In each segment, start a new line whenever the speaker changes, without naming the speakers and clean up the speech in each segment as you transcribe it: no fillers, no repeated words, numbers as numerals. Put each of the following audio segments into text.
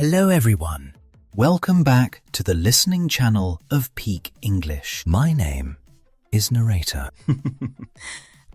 Hello everyone. Welcome back to the listening channel of Peak English. My name is Narrator.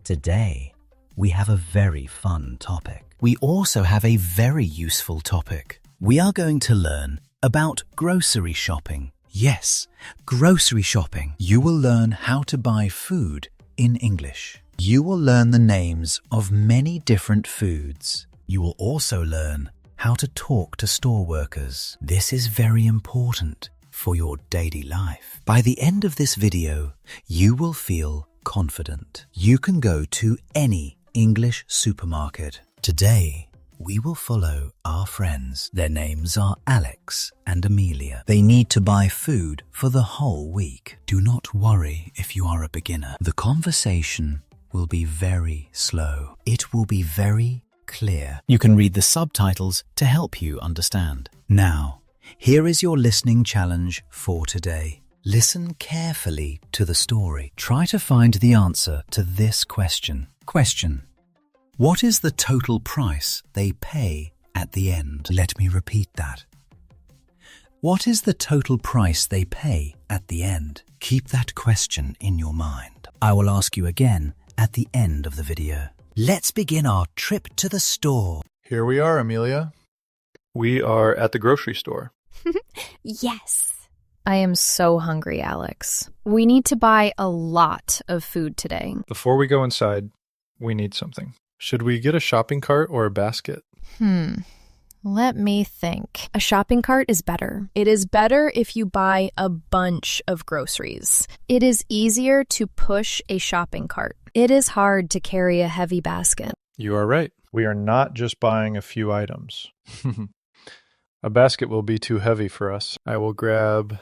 Today, we have a very fun topic. We also have a very useful topic. We are going to learn about grocery shopping. Yes, grocery shopping. You will learn how to buy food in English. You will learn the names of many different foods. You will also learn how to talk to store workers. This is very important for your daily life. By the end of this video, you will feel confident. You can go to any English supermarket. Today, we will follow our friends. Their names are Alex and Amelia. They need to buy food for the whole week. Do not worry if you are a beginner. The conversation will be very slow. It will be very clear. You can read the subtitles to help you understand. Now, here is your listening challenge for today. Listen carefully to the story. Try to find the answer to this question. Question: what is the total price they pay at the end? Let me repeat that. What is the total price they pay at the end? Keep that question in your mind. I will ask you again at the end of the video. Let's begin our trip to the store.
Here we are, Amelia. We are at the grocery store.
Yes. I am so hungry, Alex. We need to buy a lot of food today.
Before we go inside, we need something. Should we get a shopping cart or a basket?
Let me think. A shopping cart is better. It is better if you buy a bunch of groceries. It is easier to push a shopping cart. It is hard to carry a heavy basket.
You are right. We are not just buying a few items. A basket will be too heavy for us. I will grab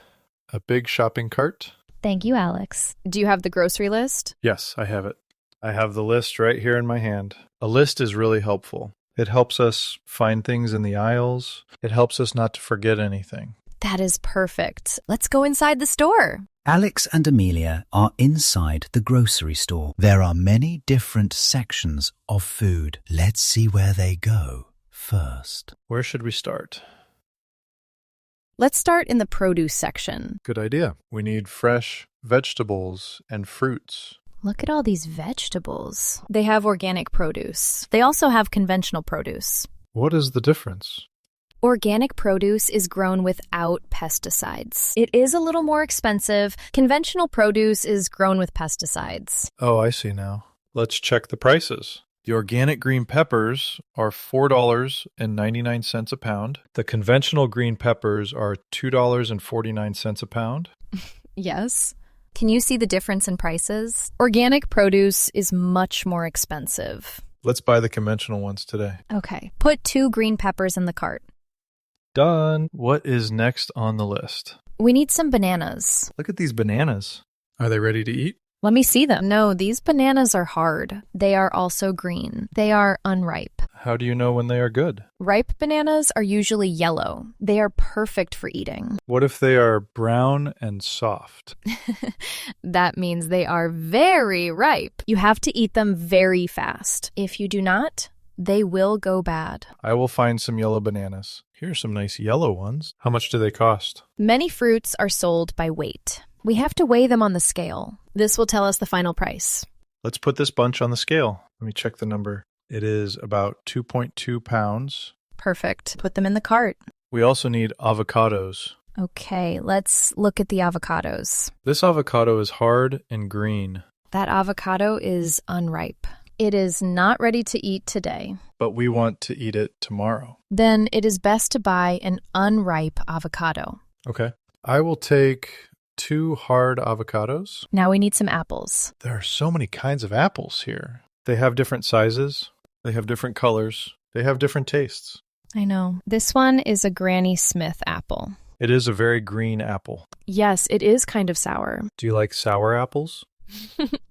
a big shopping cart.
Thank you, Alex. Do you have the grocery list?
Yes, I have it. I have the list right here in my hand. A list is really helpful. It helps us find things in the aisles. It helps us not to forget anything.
That is perfect. Let's go inside the store.
Alex and Amelia are inside the grocery store. There are many different sections of food. Let's see where they go first.
Where should we start?
Let's start in the produce section.
Good idea. We need fresh vegetables and fruits.
Look at all these vegetables. They have organic produce. They also have conventional produce.
What is the difference?
Organic produce is grown without pesticides. It is a little more expensive. Conventional produce is grown with pesticides.
Oh, I see now. Let's check the prices. The organic green peppers are $4.99 a pound. The conventional green peppers are $2.49 a pound.
Yes. Can you see the difference in prices? Organic produce is much more expensive.
Let's buy the conventional ones today.
Okay. Put 2 green peppers in the cart.
Done. What is next on the list?
We need some bananas.
Look at these bananas. Are they ready to eat?
Let me see them. No, these bananas are hard. They are also green. They are unripe.
How do you know when they are good?
Ripe bananas are usually yellow. They are perfect for eating.
What if they are brown and soft?
That means they are very ripe. You have to eat them very fast. If you do not, they will go bad.
I will find some yellow bananas. Here are some nice yellow ones. How much do they cost?
Many fruits are sold by weight. We have to weigh them on the scale. This will tell us the final price.
Let's put this bunch on the scale. Let me check the number. It is about 2.2 pounds.
Perfect. Put them in the cart.
We also need avocados.
Okay, let's look at the avocados.
This avocado is hard and green.
That avocado is unripe. It is not ready to eat today.
But we want to eat it tomorrow.
Then it is best to buy an unripe avocado.
Okay. I will take 2 hard avocados.
Now we need some apples.
There are so many kinds of apples here. They have different sizes. They have different colors. They have different tastes.
I know. This one is a Granny Smith apple.
It is a very green apple.
Yes, it is kind of sour.
Do you like sour apples?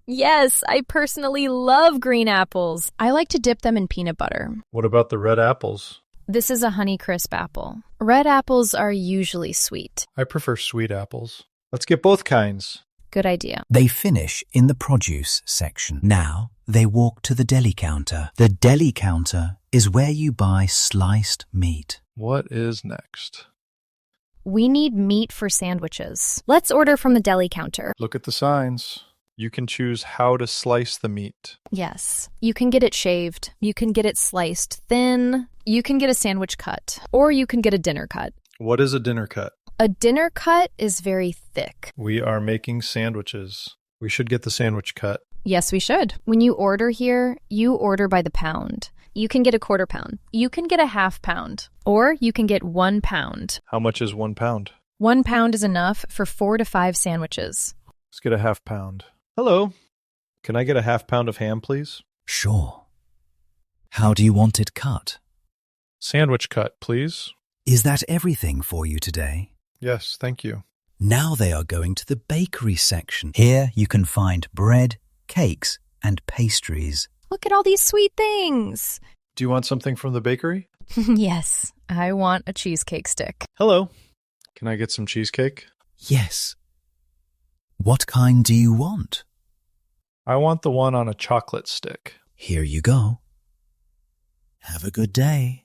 Yes, I personally love green apples. I like to dip them in peanut butter.
What about the red apples?
This is a Honeycrisp apple. Red apples are usually sweet.
I prefer sweet apples. Let's get both kinds.
Good idea.
They finish in the produce section. Now, they walk to the deli counter. The deli counter is where you buy sliced meat.
What is next?
We need meat for sandwiches. Let's order from the deli counter.
Look at the signs. You can choose how to slice the meat.
Yes. You can get it shaved. You can get it sliced thin. You can get a sandwich cut. Or you can get a dinner cut.
What is a dinner cut?
A dinner cut is very thick.
We are making sandwiches. We should get the sandwich cut.
Yes, we should. When you order here, you order by the pound. You can get a quarter pound. You can get a half pound. Or you can get 1 pound.
How much is 1 pound?
1 pound is enough for 4 to 5 sandwiches.
Let's get a half pound. Hello. Can I get a half pound of ham, please?
Sure. How do you want it cut?
Sandwich cut, please.
Is that everything for you today?
Yes, thank you.
Now they are going to the bakery section. Here you can find bread, cakes, and pastries.
Look at all these sweet things.
Do you want something from the bakery?
Yes, I want a cheesecake stick.
Hello. Can I get some cheesecake?
Yes. What kind do you want?
I want the one on a chocolate stick.
Here you go. Have a good day.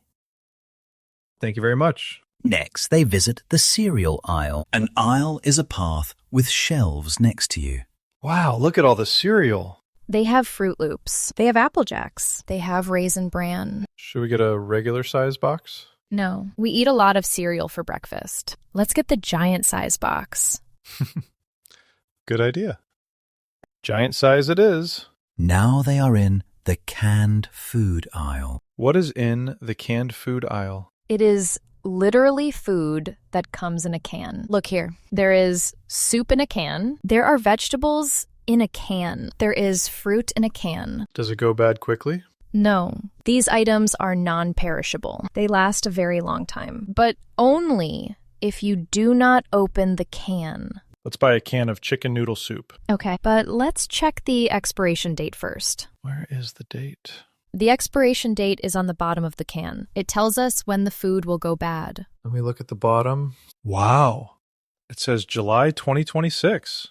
Thank you very much.
Next, they visit the cereal aisle. An aisle is a path with shelves next to you.
Wow, look at all the cereal.
They have Fruit Loops. They have Apple Jacks. They have Raisin Bran.
Should we get a regular size box?
No, we eat a lot of cereal for breakfast. Let's get the giant size box.
Good idea. Giant size it is.
Now they are in the canned food aisle.
What is in the canned food aisle?
It is literally food that comes in a can. Look here. There is soup in a can. There are vegetables in a can. There is fruit in a can.
Does it go bad quickly?
No, these items are non-perishable. They last a very long time, but only if you do not open the can.
Let's buy a can of chicken noodle soup.
Okay, but let's check the expiration date first.
Where is the date?
The expiration date is on the bottom of the can. It tells us when the food will go bad.
Let me look at the bottom. Wow. It says July 2026.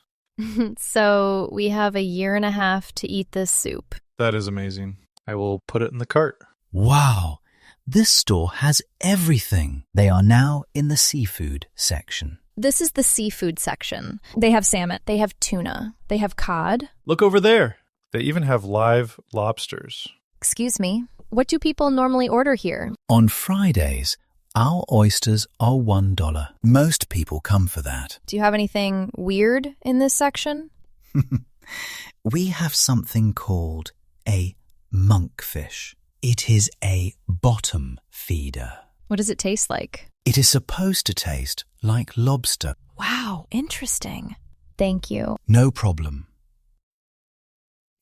So we have a year and a half to eat this soup.
That is amazing. I will put it in the cart.
Wow, this store has everything. They are now in the seafood section.
This is the seafood section. They have salmon, they have tuna, they have cod.
Look over there. They even have live lobsters.
Excuse me, what do people normally order here?
On Fridays, our oysters are $1. Most people come for that.
Do you have anything weird in this section?
We have something called a monkfish. It is a bottom feeder.
What does it taste like?
It is supposed to taste like lobster.
Wow, interesting. Thank you.
No problem.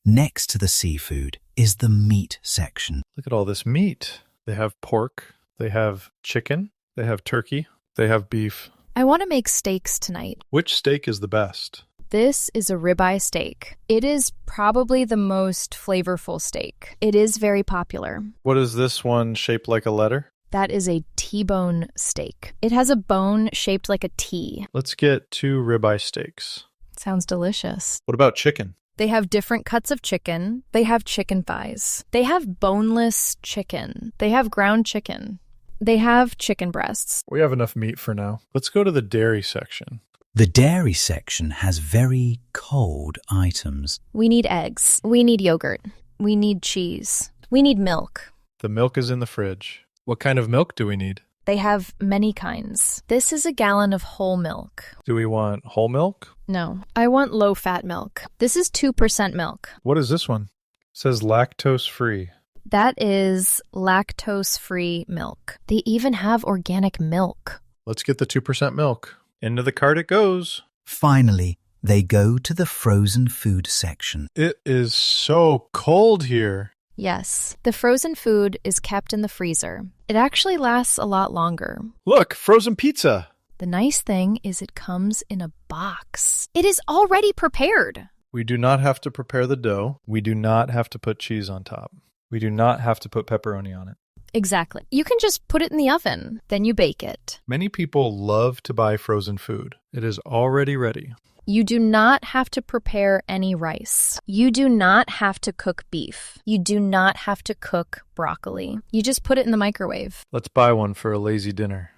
Next to the seafood is the meat section.
Look at all this meat. They have pork. They have chicken. They have turkey. They have beef.
I want to make steaks tonight.
Which steak is the best?
This is a ribeye steak. It is probably the most flavorful steak. It is very popular.
What is this one shaped like a letter?
That is a T-bone steak. It has a bone shaped like a T.
Let's get 2 ribeye steaks.
Sounds delicious.
What about chicken?
They have different cuts of chicken. They have chicken thighs. They have boneless chicken. They have ground chicken. They have chicken breasts.
We have enough meat for now. Let's go to the dairy section.
The dairy section has very cold items.
We need eggs. We need yogurt. We need cheese. We need milk.
The milk is in the fridge. What kind of milk do we need?
They have many kinds. This is a gallon of whole milk.
Do we want whole milk?
No, I want low-fat milk. This is 2% milk.
What is this one? It says lactose free.
That is lactose-free milk. They even have organic milk.
Let's get the 2% milk. Into the cart it goes.
Finally, they go to the frozen food section.
It is so cold here.
Yes, the frozen food is kept in the freezer. It actually lasts a lot longer.
Look, frozen pizza.
The nice thing is it comes in a box. It is already prepared.
We do not have to prepare the dough. We do not have to put cheese on top. We do not have to put pepperoni on it.
Exactly. You can just put it in the oven, then you bake it.
Many people love to buy frozen food. It is already ready.
You do not have to prepare any rice. You do not have to cook beef. You do not have to cook broccoli. You just put it in the microwave.
Let's buy one for a lazy dinner.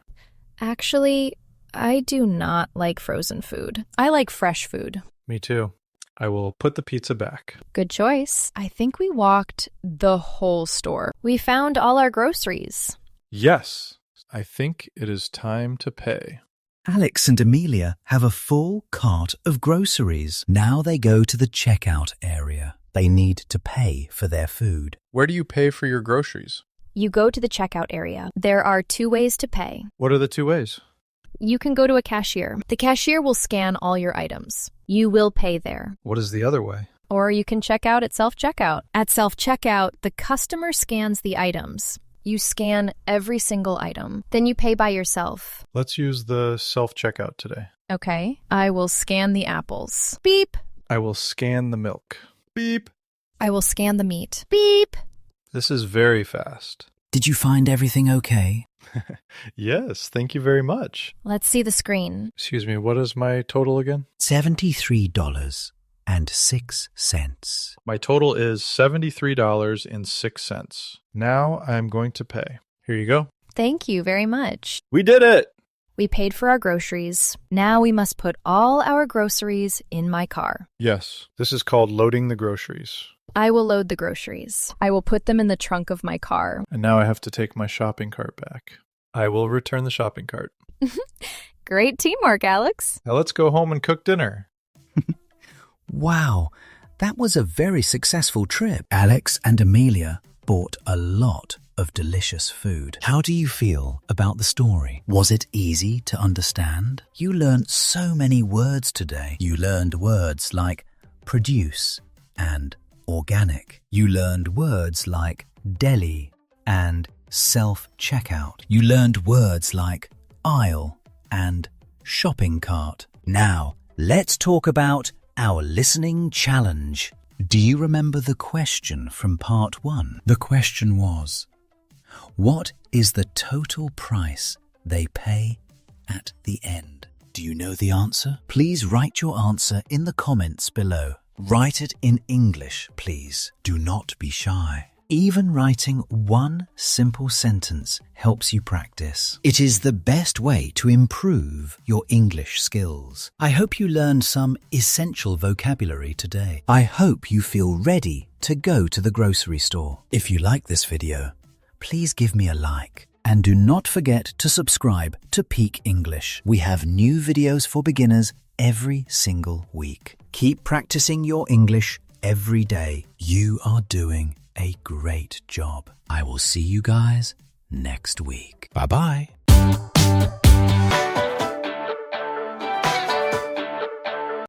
Actually, I do not like frozen food. I like fresh food.
Me too. I will put the pizza back.
Good choice. I think we walked the whole store. We found all our groceries.
Yes, I think it is time to pay.
Alex and Amelia have a full cart of groceries. Now they go to the checkout area. They need to pay for their food.
Where do you pay for your groceries?
You go to the checkout area. There are 2 ways to pay.
What are the 2 ways?
You can go to a cashier. The cashier will scan all your items. You will pay there.
What is the other way?
Or you can check out at self-checkout. At self-checkout, the customer scans the items. You scan every single item. Then you pay by yourself.
Let's use the self-checkout today.
Okay. I will scan the apples. Beep.
I will scan the milk. Beep.
I will scan the meat. Beep.
This is very fast.
Did you find everything okay?
Yes, thank you very much.
Let's see the screen.
Excuse me, what is my total again?
$73.06.
My total is $73.06. Now I'm going to pay. Here you go.
Thank you very much.
We did it!
We paid for our groceries. Now we must put all our groceries in my car.
Yes, this is called loading the groceries.
I will load the groceries. I will put them in the trunk of my car.
And now I have to take my shopping cart back. I will return the shopping cart.
Great teamwork, Alex.
Now let's go home and cook dinner.
Wow, that was a very successful trip. Alex and Amelia bought a lot of delicious food. How do you feel about the story? Was it easy to understand? You learned so many words today. You learned words like produce and organic. You learned words like deli and self-checkout. You learned words like aisle and shopping cart. Now, let's talk about our listening challenge. Do you remember the question from part 1? The question was, what is the total price they pay at the end? Do you know the answer? Please write your answer in the comments below. Write it in English, please. Do not be shy. Even writing one simple sentence helps you practice. It is the best way to improve your English skills. I hope you learned some essential vocabulary today. I hope you feel ready to go to the grocery store. If you like this video, please give me a like. And do not forget to subscribe to Peak English. We have new videos for beginners every single week. Keep practicing your English every day. You are doing a great job. I will see you guys next week. Bye-bye.